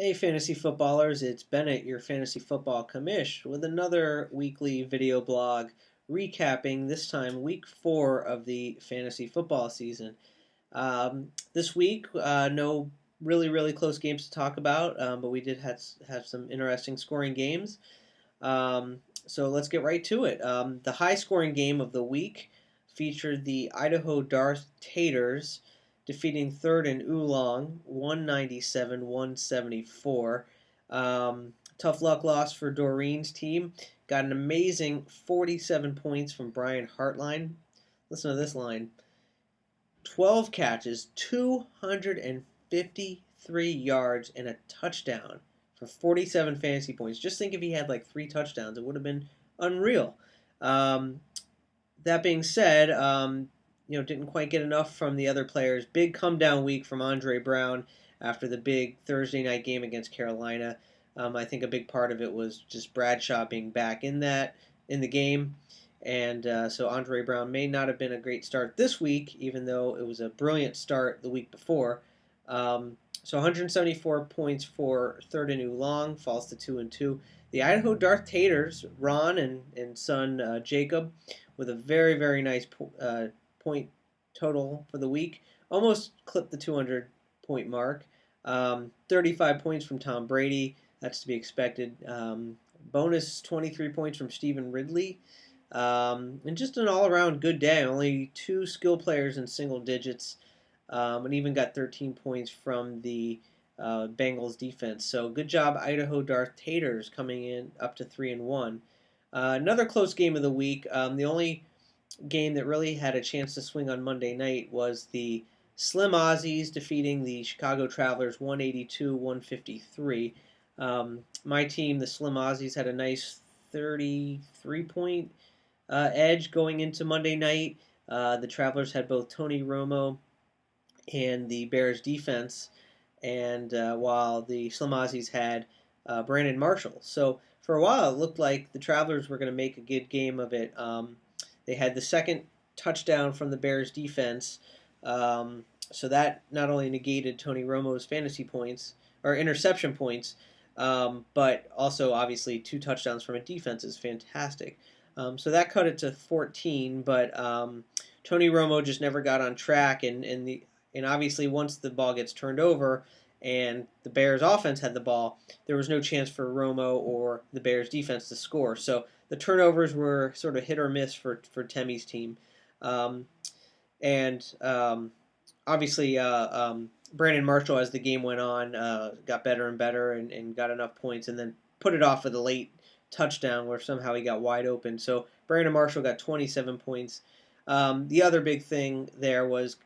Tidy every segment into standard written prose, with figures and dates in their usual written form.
Hey, fantasy footballers, it's Bennett, your fantasy football commish, with another weekly video blog recapping this time week 4 of the fantasy football season. This week, no really close games to talk about, but we did have some interesting scoring games. So let's get right to it. The high scoring game of the week featured the Idaho Darth Taters defeating third and Oolong 197-174. Tough luck loss for Doreen's team. Got an amazing 47 points from Brian Hartline. Listen to this line: 12 catches, 253 yards, and a touchdown for 47 fantasy points. Just think if he had like 3 touchdowns, it would have been unreal. Um, that being said, didn't quite get enough from the other players. Big come down week from Andre Brown after the big Thursday night game against Carolina. I think a big part of it was just Bradshaw being back in the game. And so Andre Brown may not have been a great start this week, even though it was a brilliant start the week before. So 174 points for third and Oolong, falls to 2-2. The Idaho Darth Taters, Ron and son Jacob, with a very nice point total for the week, almost clipped the 200-point mark. 35 points from Tom Brady, that's to be expected. Bonus 23 points from Stephen Ridley. And just an all-around good day. Only 2 skill players in single digits, and even got 13 points from the Bengals defense. So good job, Idaho Darth Taters, coming in up to 3-1. Another close game of the week. The only game that really had a chance to swing on Monday night was the Slim Aussies defeating the Chicago Travelers 182-153. My team, the Slim Aussies, had a nice 33-point edge going into Monday night. The Travelers had both Tony Romo and the Bears defense, and while the Slim Aussies had Brandon Marshall. So for a while, it looked like the Travelers were going to make a good game of it. They had the second touchdown from the Bears defense, so that not only negated Tony Romo's fantasy points or interception points, but also obviously 2 touchdowns from a defense is fantastic. So that cut it to 14, but Tony Romo just never got on track, and obviously once the ball gets turned over and the Bears offense had the ball, there was no chance for Romo or the Bears defense to score. So the turnovers were sort of hit or miss for Temmie's team. And obviously Brandon Marshall, as the game went on, got better and better and got enough points, and then put it off with a late touchdown where somehow he got wide open. So Brandon Marshall got 27 points. The other big thing there was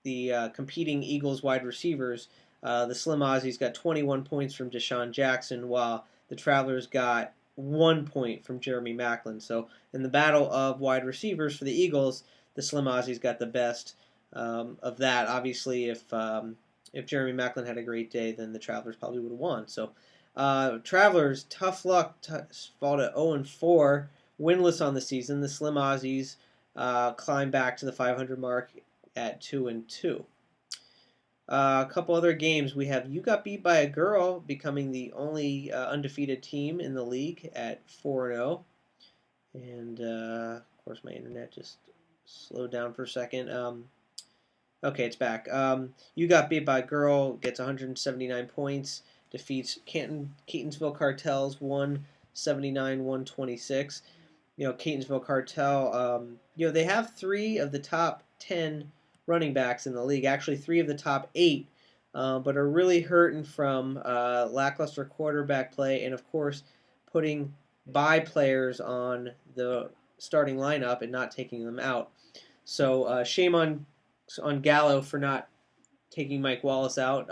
the competing Eagles wide receivers. The Slim Aussies got 21 points from Deshaun Jackson, while the Travelers got 1 point from Jeremy Maclin. So in the battle of wide receivers for the Eagles, the Slim Aussies got the best of that. Obviously, if Jeremy Maclin had a great day, then the Travelers probably would have won. So Travelers, tough luck, fall to 0-4, winless on the season. The Slim Aussies climb back to the 500 mark at 2-2. A couple other games. We have You Got Beat by a Girl becoming the only undefeated team in the league at 4-0. And of course, my internet just slowed down for a second. Okay, it's back. You Got Beat by a Girl gets 179 points, defeats Catonsville Cartels 179-126. Catonsville Cartel, they have 3 of the top 10 running backs in the league, actually 3 of the top 8, but are really hurting from lackluster quarterback play and, of course, putting bye players on the starting lineup and not taking them out. So shame on Gallo for not taking Mike Wallace out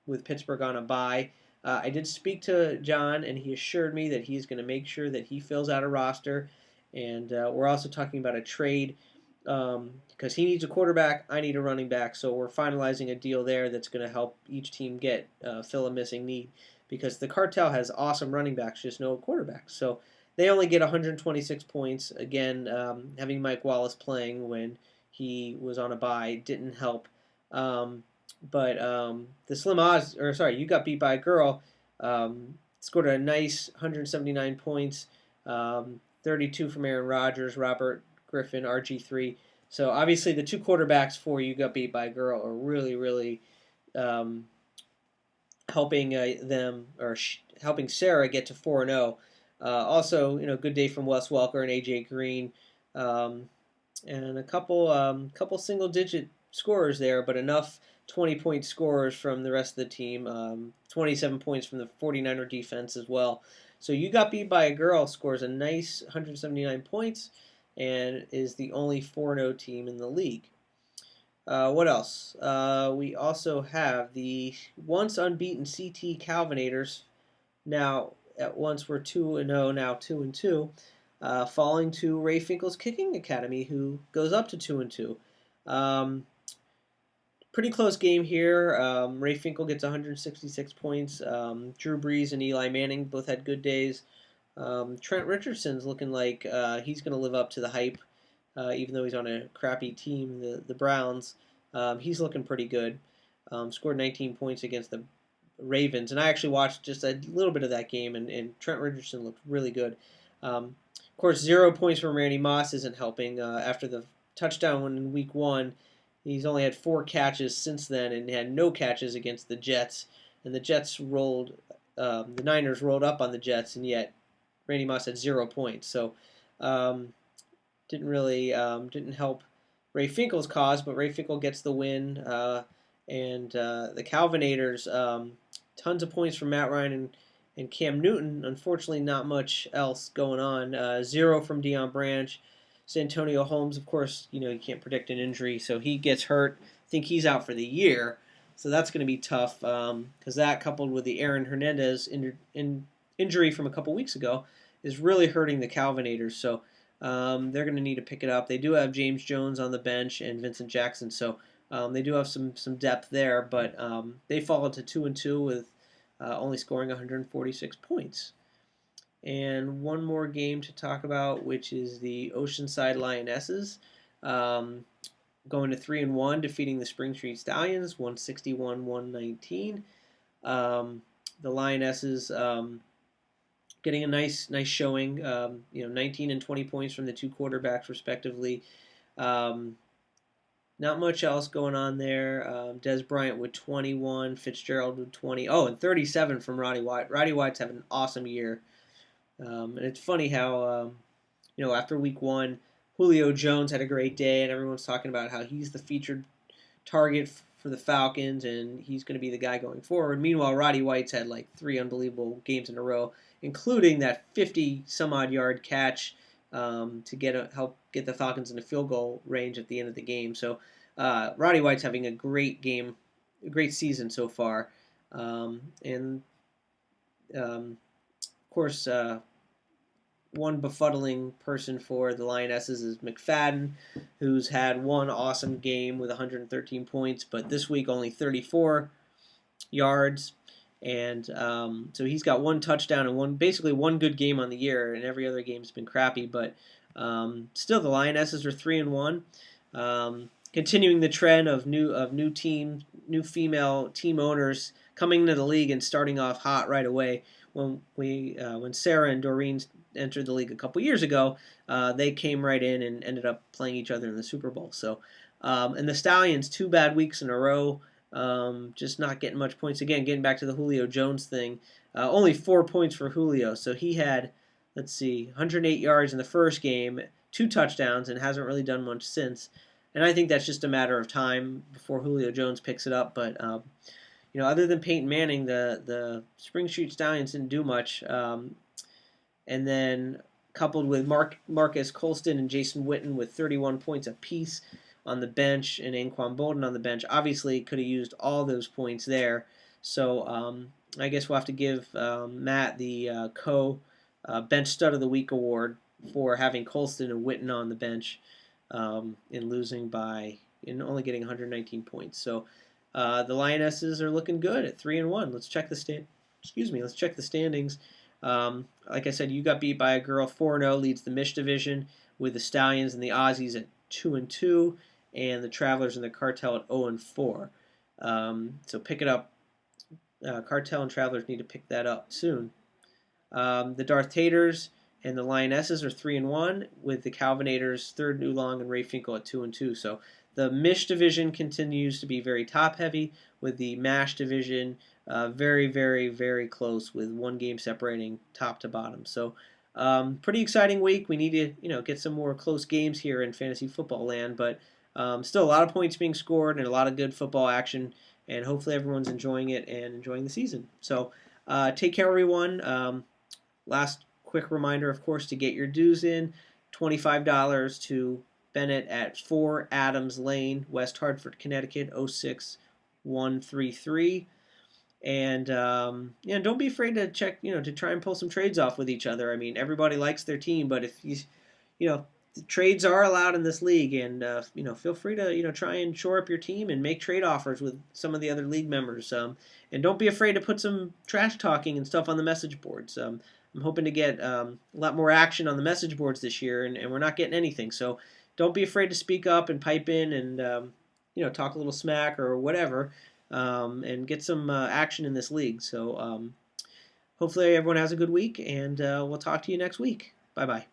with Pittsburgh on a bye. I did speak to John, and he assured me that he's going to make sure that he fills out a roster. And we're also talking about a trade because he needs a quarterback, I need a running back. So we're finalizing a deal there that's going to help each team fill a missing need, because the Cartel has awesome running backs, just no quarterbacks. So they only get 126 points. Again, having Mike Wallace playing when he was on a bye didn't help. But the Slim Oz, or sorry, You Got Beat by a Girl, scored a nice 179 points, 32 from Aaron Rodgers, Robert Griffin, RG3. So obviously the two quarterbacks for You Got Beat by a Girl are really, really um, helping helping Sarah get to 4-0. Also, good day from Wes Welker and AJ Green, um, and a couple single digit scorers there, but enough 20-point scorers from the rest of the team. 27 points from the 49er defense as well. So You Got Beat by a Girl scores a nice 179 points and is the only 4-0 team in the league. What else? We also have the once unbeaten CT Calvinators. Now, at once were 2-0, now 2-2, falling to Ray Finkel's Kicking Academy, who goes up to 2-2. Pretty close game here. Ray Finkel gets 166 points. Drew Brees and Eli Manning both had good days. Trent Richardson's looking like he's going to live up to the hype, even though he's on a crappy team, the Browns. He's looking pretty good. Scored 19 points against the Ravens, and I actually watched just a little bit of that game, and Trent Richardson looked really good. Of course, 0 points from Randy Moss isn't helping. After the touchdown in Week 1, he's only had 4 catches since then, and had no catches against the Jets. And the Jets the Niners rolled up on the Jets, and yet Randy Moss had 0 points. So didn't help Ray Finkel's cause, but Ray Finkel gets the win. And the Calvinators, tons of points from Matt Ryan and Cam Newton. Unfortunately, not much else going on. 0 from Deion Branch. Santonio Holmes, of course, you can't predict an injury, so he gets hurt. I think he's out for the year, so that's going to be tough because that, coupled with the Aaron Hernandez injury from a couple weeks ago, is really hurting the Calvinators. So they're going to need to pick it up. They do have James Jones on the bench and Vincent Jackson, so they do have some depth there, but they fall into 2-2 with only scoring 146 points. And one more game to talk about, which is the Oceanside Lionesses, going to 3-1, defeating the Spring Street Stallions, 161-119. The Lionesses getting a nice showing, 19 and 20 points from the two quarterbacks respectively. Not much else going on there. Des Bryant with 21, Fitzgerald with 20. Oh, and 37 from Roddy White. Roddy White's having an awesome year. And it's funny how, after Week 1, Julio Jones had a great day, and everyone's talking about how he's the featured target for the Falcons, and he's going to be the guy going forward. Meanwhile, Roddy White's had like 3 unbelievable games in a row, including that 50-some-odd yard catch to help get the Falcons into field goal range at the end of the game. So Roddy White's having a great game, a great season so far. And of course, one befuddling person for the Lionesses is McFadden, who's had one awesome game with 113 points, but this week only 34 yards. And so he's got 1 touchdown and basically one good game on the year, and every other game's been crappy. But still, the Lionesses are 3-1, continuing the trend of new female team owners coming into the league and starting off hot right away. When Sarah and Doreen entered the league a couple years ago, they came right in and ended up playing each other in the Super Bowl. So, and the Stallions, 2 bad weeks in a row. Just not getting much points. Again, getting back to the Julio Jones thing, only 4 points for Julio. So he had, 108 yards in the first game, 2 touchdowns, and hasn't really done much since. And I think that's just a matter of time before Julio Jones picks it up. But other than Peyton Manning, the Spring Street Stallions didn't do much. And then coupled with Marcus Colston and Jason Witten with 31 points apiece on the bench, and Anquan Bolden on the bench. Obviously, could have used all those points there. So I guess we'll have to give Matt the bench stud of the week award for having Colston and Witten on the bench and only getting 119 points. So the Lionesses are looking good at 3-1. Let's check the standings. Like I said, You Got Beat by a Girl 4-0 leads the Mish division, with the Stallions and the Aussies at 2-2. And the Travelers and the Cartel at 0-4. So pick it up. Cartel and Travelers need to pick that up soon. The Darth Taters and the Lionesses are 3-1, with the Calvinators, Third Oolong, and Ray Finkel at 2-2. So the Mish division continues to be very top heavy, with the Mash division very, very, very close, with one game separating top to bottom. So pretty exciting week. We need to get some more close games here in fantasy football land, but still a lot of points being scored and a lot of good football action, and hopefully everyone's enjoying it and enjoying the season. So take care, everyone. Last quick reminder, of course, to get your dues in, $25 to Bennett at 4 Adams Lane, West Hartford, Connecticut, 06133. And don't be afraid to check, to try and pull some trades off with each other. I mean, everybody likes their team, but if trades are allowed in this league, and feel free to try and shore up your team and make trade offers with some of the other league members. And don't be afraid to put some trash talking and stuff on the message boards. I'm hoping to get a lot more action on the message boards this year, and we're not getting anything. So don't be afraid to speak up and pipe in and talk a little smack or whatever, and get some action in this league. So hopefully everyone has a good week, and we'll talk to you next week. Bye-bye.